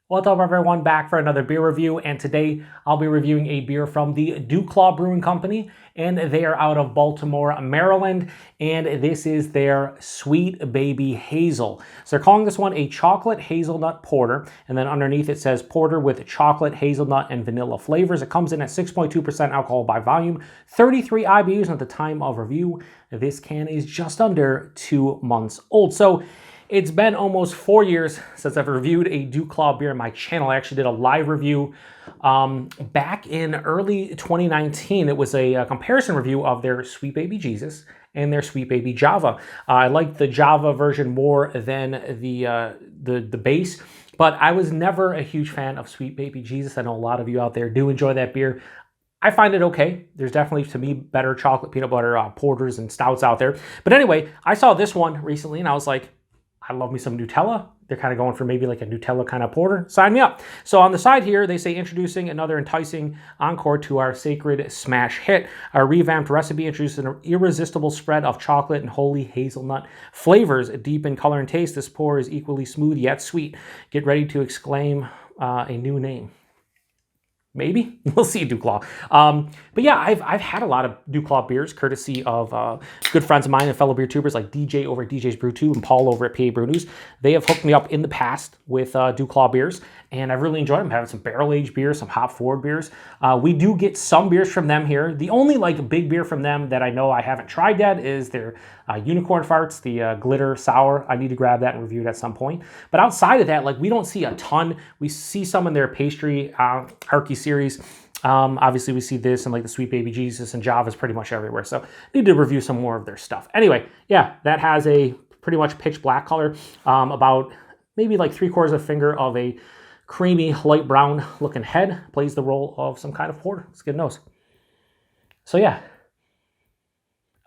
What's up, everyone? Back for another beer review, and today I'll be reviewing a beer from the DuClaw Brewing Company, and they are out of Baltimore, Maryland, and this is their Sweet Baby Hazel. So they're calling this one a chocolate hazelnut porter, and then underneath it says porter with chocolate, hazelnut, and vanilla flavors. It comes in at 6.2% alcohol by volume, 33 IBUs, and at the time of review, this can is just under 2 months old. So it's been almost 4 years since I've reviewed a DuClaw beer on my channel. I actually did a live review back in early 2019. It was a comparison review of their Sweet Baby Jesus and their Sweet Baby Java. I liked the Java version more than the base, but I was never a huge fan of Sweet Baby Jesus. I know a lot of you out there do enjoy that beer. I find it okay. There's definitely, to me, better chocolate peanut butter porters and stouts out there. But anyway, I saw this one recently and I was like, I love me some Nutella. They're kind of going for maybe like a Nutella kind of porter. Sign me up. So on the side here, they say introducing another enticing encore to our sacred smash hit. Our revamped recipe introduces an irresistible spread of chocolate and holy hazelnut flavors. Deep in color and taste, this pour is equally smooth yet sweet. Get ready to exclaim a new name. Maybe. We'll see, DuClaw. But yeah, I've had a lot of DuClaw beers, courtesy of good friends of mine and fellow beer tubers like DJ over at DJ's Brew Tube and Paul over at PA Brew News. They have hooked me up in the past with DuClaw beers, and I've really enjoyed them. Having some barrel-aged beers, some hop-forward beers. We do get some beers from them here. The only like big beer from them that I know I haven't tried yet is their Unicorn Farts, the Glitter Sour. I need to grab that and review it at some point. But outside of that, like, we don't see a ton. We see some in their pastry Arky series. Obviously, we see this and like the Sweet Baby Jesus and Java's pretty much everywhere. So I need to review some more of their stuff. Anyway, yeah, that has a pretty much pitch black color, about maybe like 3/4 of a finger of a creamy light brown looking head. Plays the role of some kind of porter. It's a good nose. So yeah,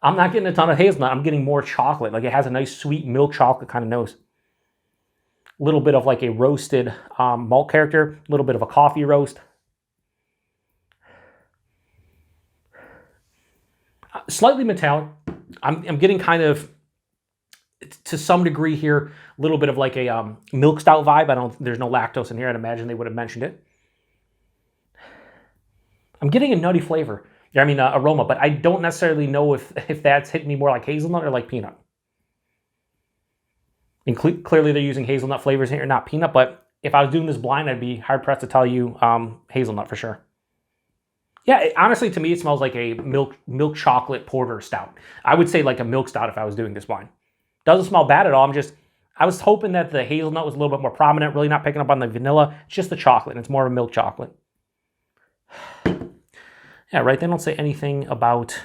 I'm not getting a ton of hazelnut. I'm getting more chocolate. Like, it has a nice sweet milk chocolate kind of nose. A little bit of like a roasted malt character. A little bit of a coffee roast. Slightly metallic. I'm getting kind of, to some degree here, a little bit of like a milk stout vibe. There's no lactose in here. I'd imagine they would have mentioned it. I'm getting a nutty flavor. I mean, aroma, but I don't necessarily know if that's hitting me more like hazelnut or like peanut. And clearly they're using hazelnut flavors here, not peanut, but if I was doing this blind, I'd be hard-pressed to tell you hazelnut for sure. Yeah, honestly, to me, it smells like a milk chocolate porter stout. I would say like a milk stout if I was doing this blind. Doesn't smell bad at all. I was hoping that the hazelnut was a little bit more prominent, really not picking up on the vanilla. It's just the chocolate, and it's more of a milk chocolate. Yeah, right, they don't say anything about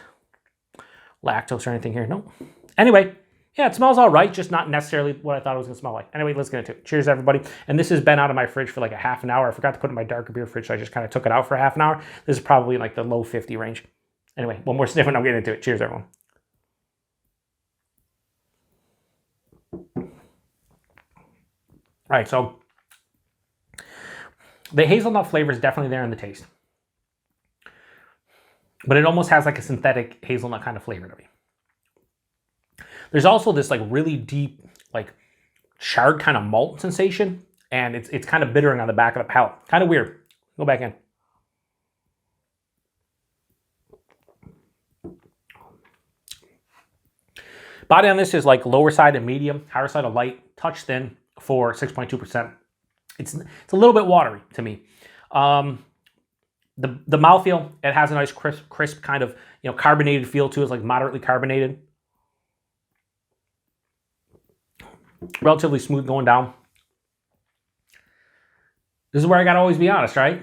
lactose or anything here. No. Anyway, yeah, it smells all right, just not necessarily what I thought it was going to smell like. Anyway, let's get into it. Cheers, everybody. And this has been out of my fridge for like a half an hour. I forgot to put it in my darker beer fridge, so I just kind of took it out for half an hour. This is probably like the low 50 range. Anyway, one more sniff and I'm getting into it. Cheers, everyone. All right, so the hazelnut flavor is definitely there in the taste. But it almost has like a synthetic hazelnut kind of flavor to me. There's also this like really deep, like charred kind of malt sensation, and it's kind of bittering on the back of the palate. Kind of weird. Go back in. Body on this is like lower side of medium, higher side of light, touch thin for 6.2%. It's a little bit watery to me. The mouthfeel, it has a nice crisp kind of, carbonated feel to it. It's like moderately carbonated. Relatively smooth going down. This is where I gotta always be honest, right?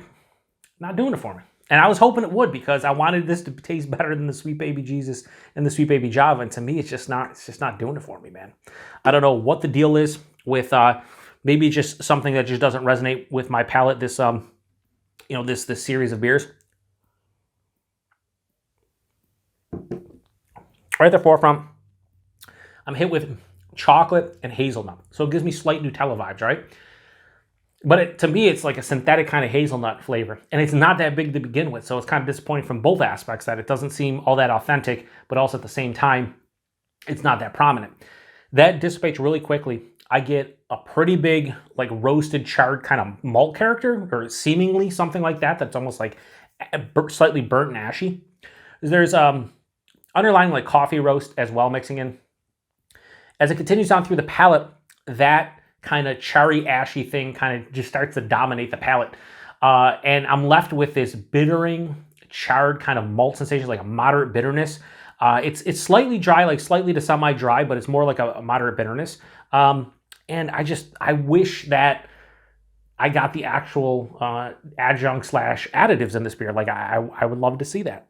Not doing it for me. And I was hoping it would, because I wanted this to taste better than the Sweet Baby Jesus and the Sweet Baby Java. And to me, it's just not doing it for me, man. I don't know what the deal is with maybe just something that just doesn't resonate with my palate. This this series of beers. Right at the forefront, I'm hit with chocolate and hazelnut. So it gives me slight Nutella vibes, right? But to me, it's like a synthetic kind of hazelnut flavor. And it's not that big to begin with. So it's kind of disappointing from both aspects, that it doesn't seem all that authentic, but also at the same time, it's not that prominent. That dissipates really quickly I get a pretty big, like, roasted, charred kind of malt character, or seemingly something like that. That's almost like slightly burnt and ashy. There's underlying, like, coffee roast as well mixing in. As it continues on through the palate, that kind of charry, ashy thing kind of just starts to dominate the palate. And I'm left with this bittering, charred kind of malt sensation, like a moderate bitterness. It's slightly dry, like slightly to semi-dry, but it's more like a moderate bitterness. And I wish that I got the actual adjunct / additives in this beer. Like, I would love to see that.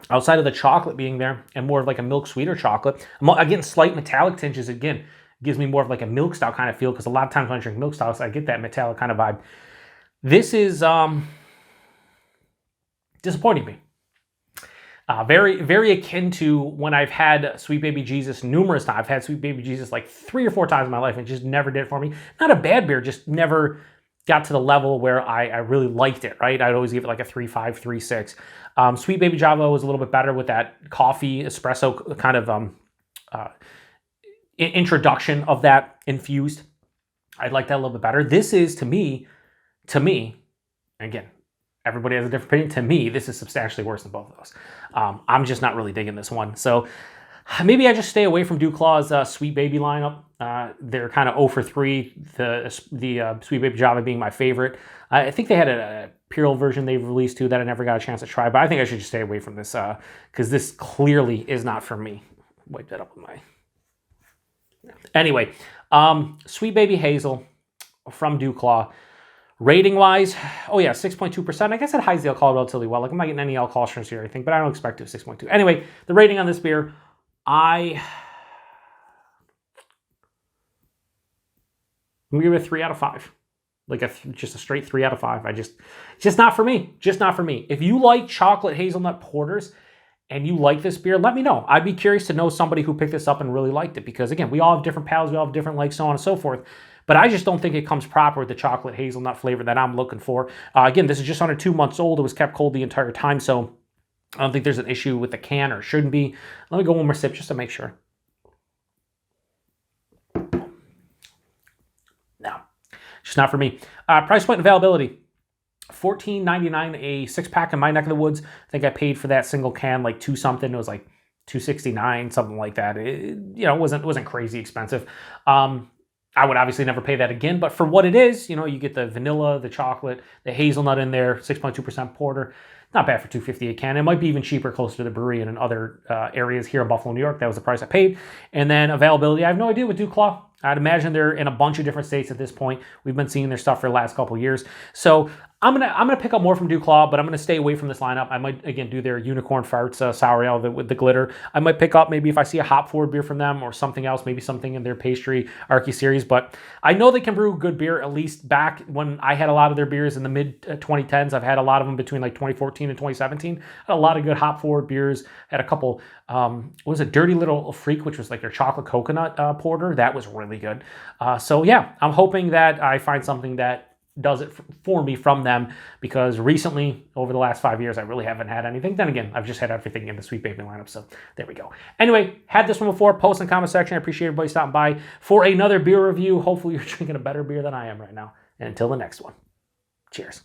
Outside of the chocolate being there and more of like a milk sweeter chocolate, again, slight metallic tinges, again, gives me more of like a milk stout kind of feel, because a lot of times when I drink milk stouts, I get that metallic kind of vibe. This is disappointing me. Very, very akin to when I've had Sweet Baby Jesus numerous times. I've had Sweet Baby Jesus like 3 or 4 times in my life and just never did it for me. Not a bad beer, just never got to the level where I really liked it, right? I'd always give it like a 3.5, 3.6. Sweet Baby Java was a little bit better with that coffee espresso kind of introduction of that infused. I like that a little bit better. This is, to me, again, everybody has a different opinion. To me, this is substantially worse than both of those. I'm just not really digging this one. So maybe I just stay away from DuClaw's Sweet Baby lineup. They're kind of 0 for 3, the Sweet Baby Java being my favorite. I think they had a Imperial version they've released too that I never got a chance to try, but I think I should just stay away from this because this clearly is not for me. Wipe that up with my... Anyway, Sweet Baby Hazel from DuClaw. Rating wise, oh yeah, 6.2%. I guess it hides the alcohol relatively well. Like, I'm not getting any alcohol assurance here, I think, but I don't expect it 6.2. Anyway, the rating on this beer, I'm gonna give it a 3 out of 5. Like just a straight 3 out of 5. Just not for me. Just not for me. If you like chocolate hazelnut porters and you like this beer, let me know. I'd be curious to know somebody who picked this up and really liked it, because again, we all have different palates, we all have different likes, so on and so forth. But I just don't think it comes proper with the chocolate hazelnut flavor that I'm looking for. Again, this is just under 2 months old. It was kept cold the entire time, so I don't think there's an issue with the can, or shouldn't be. Let me go one more sip just to make sure. No, just not for me. Price point and availability. $14.99 a 6-pack in my neck of the woods. I think I paid for that single can like $2 something. It was like $2.69, something like that. It wasn't crazy expensive. I would obviously never pay that again, but for what it is, you get the vanilla, the chocolate, the hazelnut in there, 6.2% porter. Not bad for $2.50 a can. It might be even cheaper closer to the brewery and in other areas here in Buffalo, New York. That was the price I paid. And then availability, I have no idea with DuClaw. I'd imagine they're in a bunch of different states at this point. We've been seeing their stuff for the last couple of years. So I'm gonna pick up more from DuClaw, but I'm gonna stay away from this lineup. I might again do their unicorn farts sour ale with the glitter. I might pick up maybe if I see a hop forward beer from them or something else, maybe something in their pastry Archie series. But I know they can brew good beer. At least back when I had a lot of their beers in the mid 2010s, I've had a lot of them between like 2014 and 2017. I had a lot of good hop forward beers. Had a couple. What was it? Dirty Little Freak, which was like their chocolate coconut porter. That was really good. So yeah, I'm hoping that I find something that does it for me from them, because recently, over the last 5 years, I really haven't had anything. Then again, I've just had everything in the Sweet Baby lineup, so there we go. Anyway, had this one before, post in the comment section. I appreciate everybody stopping by for another beer review. Hopefully you're drinking a better beer than I am right now. And until the next one, cheers.